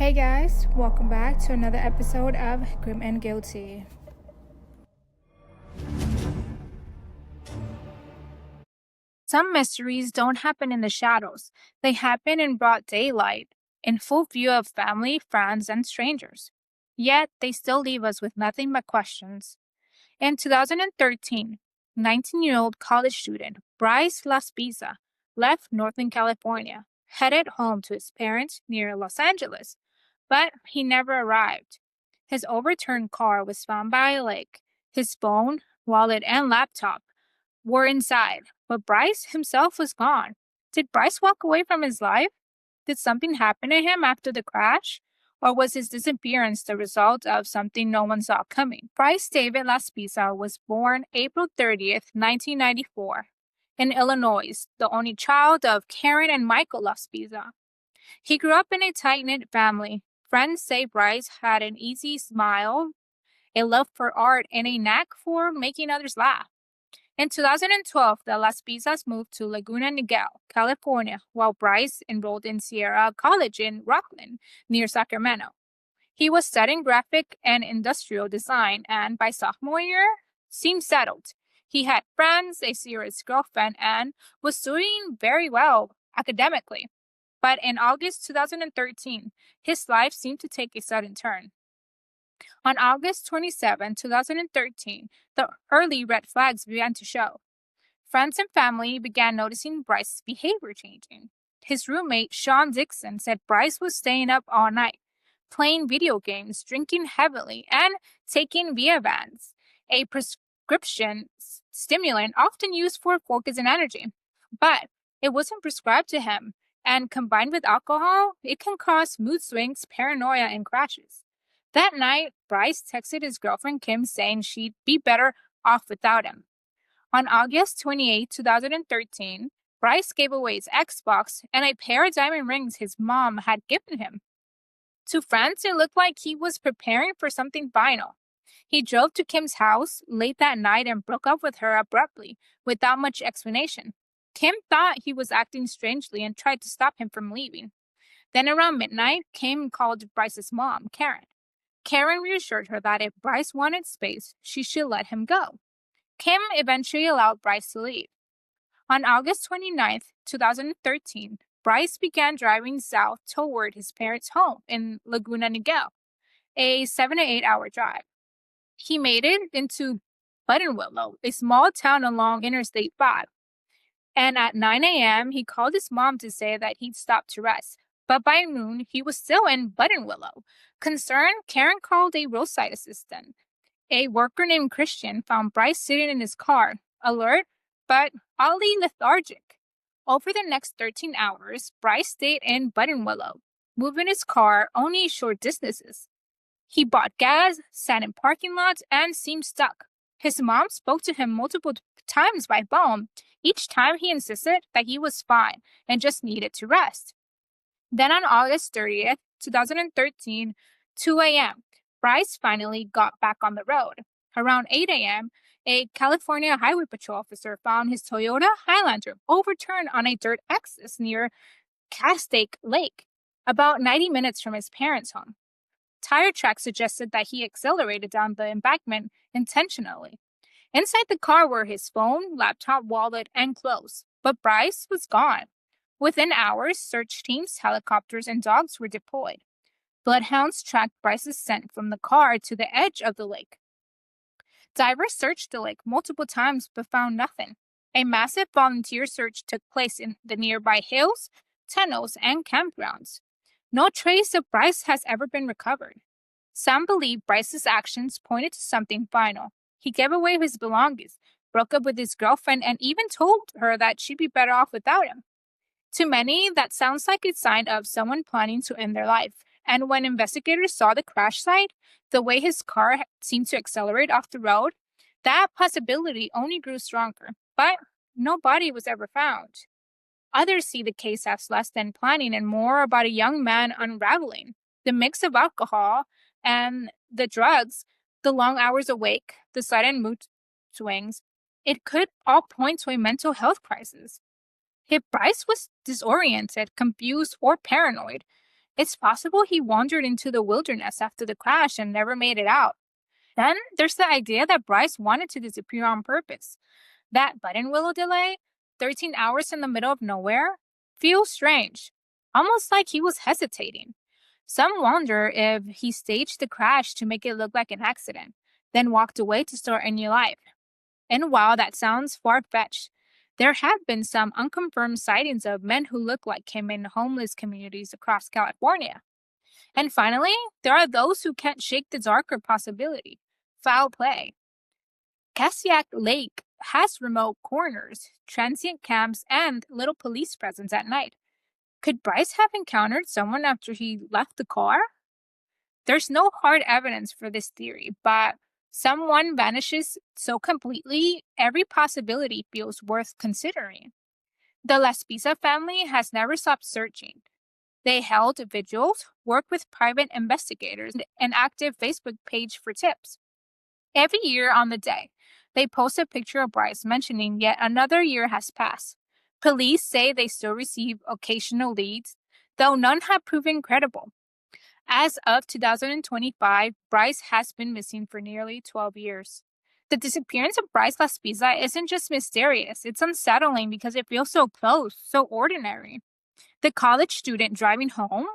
Hey guys, welcome back to another episode of Grim and Guilty. Some mysteries don't happen in the shadows, they happen in broad daylight, in full view of family, friends, and strangers. Yet, they still leave us with nothing but questions. In 2013, 19-year-old college student Bryce Laspisa left Northern California, headed home to his parents near Los Angeles, but he never arrived. His overturned car was found by a lake. His phone, wallet, and laptop were inside, but Bryce himself was gone. Did Bryce walk away from his life? Did something happen to him after the crash? Or was his disappearance the result of something no one saw coming? Bryce David Laspisa was born April 30th, 1994, in Illinois, the only child of Karen and Michael Laspisa. He grew up in a tight-knit family. Friends say Bryce had an easy smile, a love for art, and a knack for making others laugh. In 2012, the Laspisas moved to Laguna Niguel, California, while Bryce enrolled in Sierra College in Rockland, near Sacramento. He was studying graphic and industrial design, and by sophomore year, seemed settled. He had friends, a serious girlfriend, and was doing very well academically. But in August 2013, his life seemed to take a sudden turn. On August 27, 2013, the early red flags began to show. Friends and family began noticing Bryce's behavior changing. His roommate, Sean Dixon, said Bryce was staying up all night, playing video games, drinking heavily, and taking Vyvanse, a prescription stimulant often used for focus and energy. But it wasn't prescribed to him, and combined with alcohol, it can cause mood swings, paranoia, and crashes. That night, Bryce texted his girlfriend Kim saying she'd be better off without him. On August 28, 2013, Bryce gave away his Xbox and a pair of diamond rings his mom had given him. To friends, it looked like he was preparing for something final. He drove to Kim's house late that night and broke up with her abruptly, without much explanation. Kim thought he was acting strangely and tried to stop him from leaving. Then around midnight, Kim called Bryce's mom, Karen. Karen reassured her that if Bryce wanted space, she should let him go. Kim eventually allowed Bryce to leave. On August 29, 2013, Bryce began driving south toward his parents' home in Laguna Niguel, a 7 to 8 hour drive. He made it into Buttonwillow, a small town along Interstate 5. And at 9 a.m., he called his mom to say that he'd stopped to rest. But by noon, he was still in Buttonwillow. Concerned, Karen called a roadside assistant. A worker named Christian found Bryce sitting in his car, alert, but oddly lethargic. Over the next 13 hours, Bryce stayed in Buttonwillow, moving his car only short distances. He bought gas, sat in parking lots, and seemed stuck. His mom spoke to him multiple times by phone. Each time he insisted that he was fine and just needed to rest. Then on August 30th, 2013, 2 a.m., Bryce finally got back on the road. Around 8 a.m., a California Highway Patrol officer found his Toyota Highlander overturned on a dirt axis near Castaic Lake, about 90 minutes from his parents' home. Tire tracks suggested that he accelerated down the embankment intentionally. Inside the car were his phone, laptop, wallet, and clothes, but Bryce was gone. Within hours, search teams, helicopters, and dogs were deployed. Bloodhounds tracked Bryce's scent from the car to the edge of the lake. Divers searched the lake multiple times but found nothing. A massive volunteer search took place in the nearby hills, tunnels, and campgrounds. No trace of Bryce has ever been recovered. Some believe Bryce's actions pointed to something final. He gave away his belongings, broke up with his girlfriend, and even told her that she'd be better off without him. To many, that sounds like a sign of someone planning to end their life. And when investigators saw the crash site, the way his car seemed to accelerate off the road, that possibility only grew stronger. But no body was ever found. Others see the case as less than planning and more about a young man unraveling. The mix of alcohol and the drugs, the long hours awake, the sudden mood swings, it could all point to a mental health crisis. If Bryce was disoriented, confused, or paranoid, It's possible he wandered into the wilderness after the crash and never made it out. Then there's the idea that Bryce wanted to disappear on purpose. That button willow delay, 13 hours in the middle of nowhere, feels strange, almost like he was hesitating. Some wonder if he staged the crash to make it look like an accident, then walked away to start a new life. And while that sounds far-fetched, there have been some unconfirmed sightings of men who look like him in homeless communities across California. And finally, there are those who can't shake the darker possibility: foul play. Castaic Lake has remote corners, transient camps, and little police presence at night. Could Bryce have encountered someone after he left the car? There's no hard evidence for this theory, but someone vanishes so completely, every possibility feels worth considering. The Laspisa family has never stopped searching. They held vigils, worked with private investigators, and an active Facebook page for tips. Every year on the day, they post a picture of Bryce mentioning yet another year has passed. Police say they still receive occasional leads, though none have proven credible. As of 2025, Bryce has been missing for nearly 12 years. The disappearance of Bryce Laspisa isn't just mysterious, it's unsettling because it feels so close, so ordinary. The college student driving home,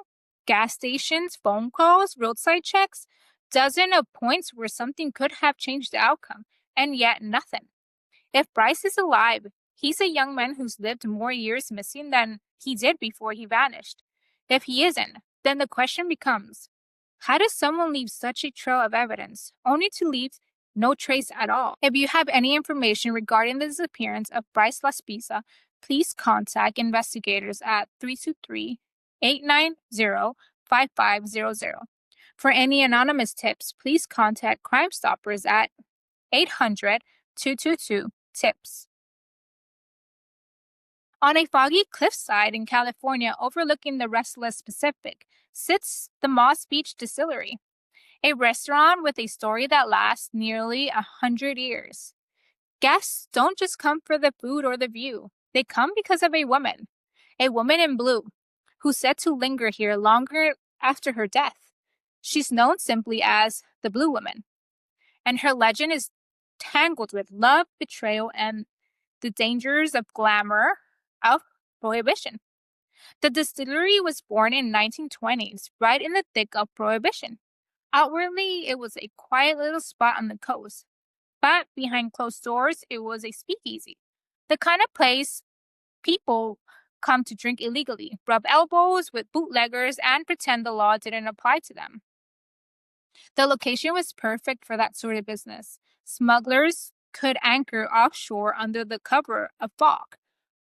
gas stations, phone calls, roadside checks, dozens of points where something could have changed the outcome, and yet nothing. If Bryce is alive, he's a young man who's lived more years missing than he did before he vanished. If he isn't, then the question becomes, how does someone leave such a trail of evidence, only to leave no trace at all? If you have any information regarding the disappearance of Bryce Laspisa, please contact investigators at 323-890-5500. For any anonymous tips, please contact Crime Stoppers at 800-222-TIPS. On a foggy cliffside in California overlooking the restless Pacific sits the Moss Beach Distillery, a restaurant with a story that lasts nearly 100 years. Guests don't just come for the food or the view. They come because of a woman in blue, who's said to linger here longer after her death. She's known simply as the Blue Woman, and her legend is tangled with love, betrayal, and the dangers of glamour of Prohibition. The distillery was born in 1920s, right in the thick of Prohibition. Outwardly, it was a quiet little spot on the coast, but behind closed doors, it was a speakeasy. The kind of place people come to drink illegally, rub elbows with bootleggers, and pretend the law didn't apply to them. The location was perfect for that sort of business. Smugglers could anchor offshore under the cover of fog,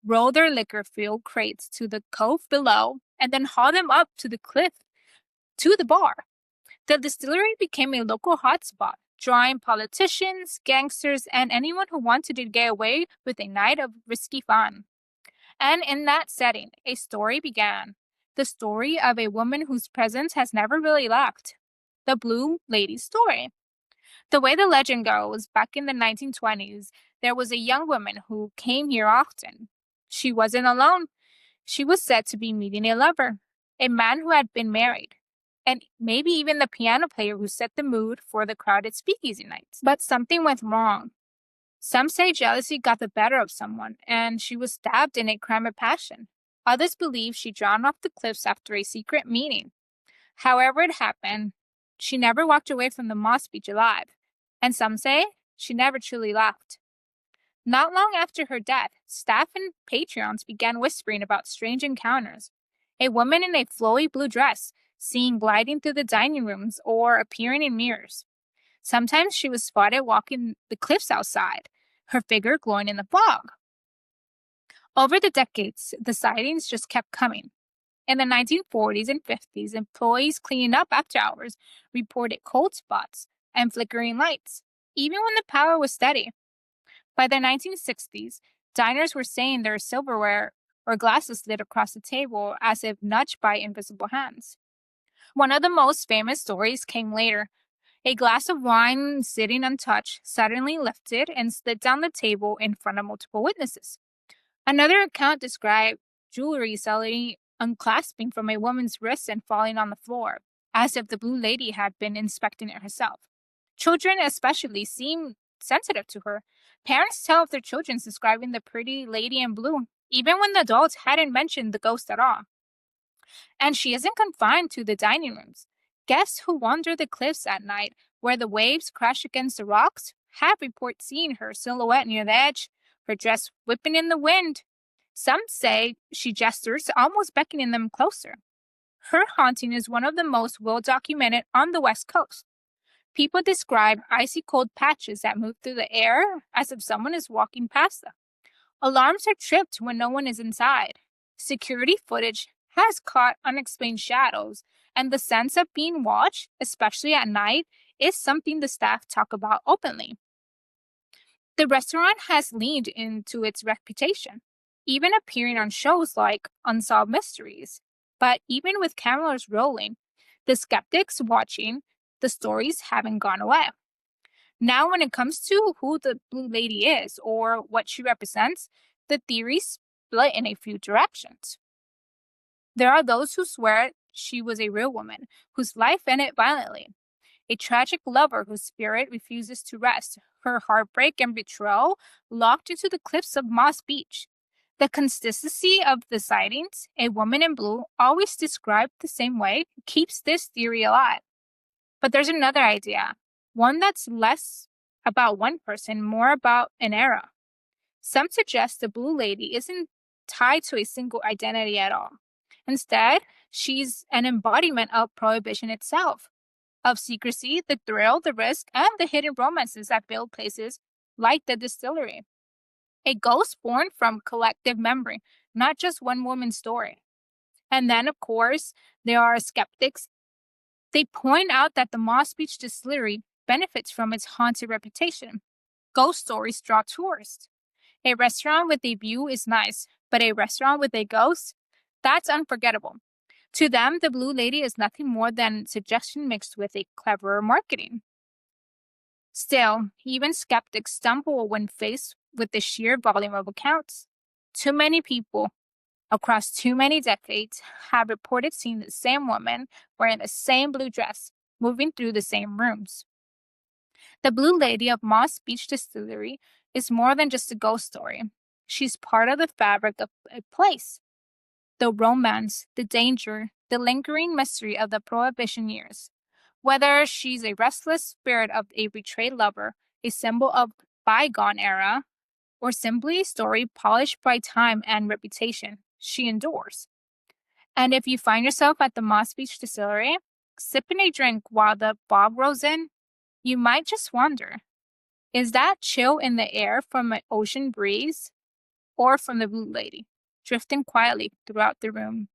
roll their liquor-filled crates to the cove below, and then haul them up to the cliff to the bar. The distillery became a local hotspot, drawing politicians, gangsters, and anyone who wanted to get away with a night of risky fun. And in that setting, a story began. The story of a woman whose presence has never really left. The Blue Lady's story. The way the legend goes, back in the 1920s, there was a young woman who came here often. She wasn't alone. She was said to be meeting a lover, a man who had been married, and maybe even the piano player who set the mood for the crowded speakeasy nights. But something went wrong. Some say jealousy got the better of someone, and she was stabbed in a crime of passion. Others believe she drowned off the cliffs after a secret meeting. However it happened, she never walked away from the Moss Beach alive, and some say she never truly left. Not long after her death, staff and patrons began whispering about strange encounters. A woman in a flowy blue dress seen gliding through the dining rooms or appearing in mirrors. Sometimes she was spotted walking the cliffs outside, her figure glowing in the fog. Over the decades, the sightings just kept coming. In the 1940s and 50s, employees cleaning up after hours reported cold spots and flickering lights, even when the power was steady. By the 1960s, diners were saying their silverware or glasses slid across the table as if nudged by invisible hands. One of the most famous stories came later. A glass of wine sitting untouched suddenly lifted and slid down the table in front of multiple witnesses. Another account described jewelry unclasping from a woman's wrist and falling on the floor, as if the Blue Lady had been inspecting it herself. Children especially seem sensitive to her. Parents tell of their children describing the pretty lady in blue, even when the adults hadn't mentioned the ghost at all. And she isn't confined to the dining rooms. Guests who wander the cliffs at night, where the waves crash against the rocks, have reported seeing her silhouette near the edge, her dress whipping in the wind. Some say she gestures, almost beckoning them closer. Her haunting is one of the most well documented on the West Coast. People describe icy cold patches that move through the air as if someone is walking past them. Alarms are tripped when no one is inside. Security footage has caught unexplained shadows, and the sense of being watched, especially at night, is something the staff talk about openly. The restaurant has leaned into its reputation, even appearing on shows like Unsolved Mysteries. But even with cameras rolling, the skeptics watching, the stories haven't gone away. Now, when it comes to who the Blue Lady is or what she represents, the theories split in a few directions. There are those who swear she was a real woman whose life ended violently, a tragic lover whose spirit refuses to rest, her heartbreak and betrayal locked into the cliffs of Moss Beach. The consistency of the sightings, a woman in blue, always described the same way, keeps this theory alive. But there's another idea, one that's less about one person, more about an era. Some suggest the Blue Lady isn't tied to a single identity at all. Instead, she's an embodiment of Prohibition itself, of secrecy, the thrill, the risk, and the hidden romances that build places like the distillery. A ghost born from collective memory, not just one woman's story. And then, of course, there are skeptics. They point out that the Moss Beach Distillery benefits from its haunted reputation. Ghost stories draw tourists. A restaurant with a view is nice, but a restaurant with a ghost? That's unforgettable. To them, the Blue Lady is nothing more than suggestion mixed with a cleverer marketing. Still, even skeptics stumble when faced with the sheer volume of accounts. Too many people, across too many decades, have reported seeing the same woman wearing the same blue dress, moving through the same rooms. The Blue Lady of Moss Beach Distillery is more than just a ghost story. She's part of the fabric of a place. The romance, the danger, the lingering mystery of the Prohibition years. Whether she's a restless spirit of a betrayed lover, a symbol of bygone era, or simply a story polished by time and reputation, she endures. And if you find yourself at the Moss Beach Distillery, sipping a drink while the fog rolls in, you might just wonder, is that chill in the air from an ocean breeze or from the Blue Lady, drifting quietly throughout the room?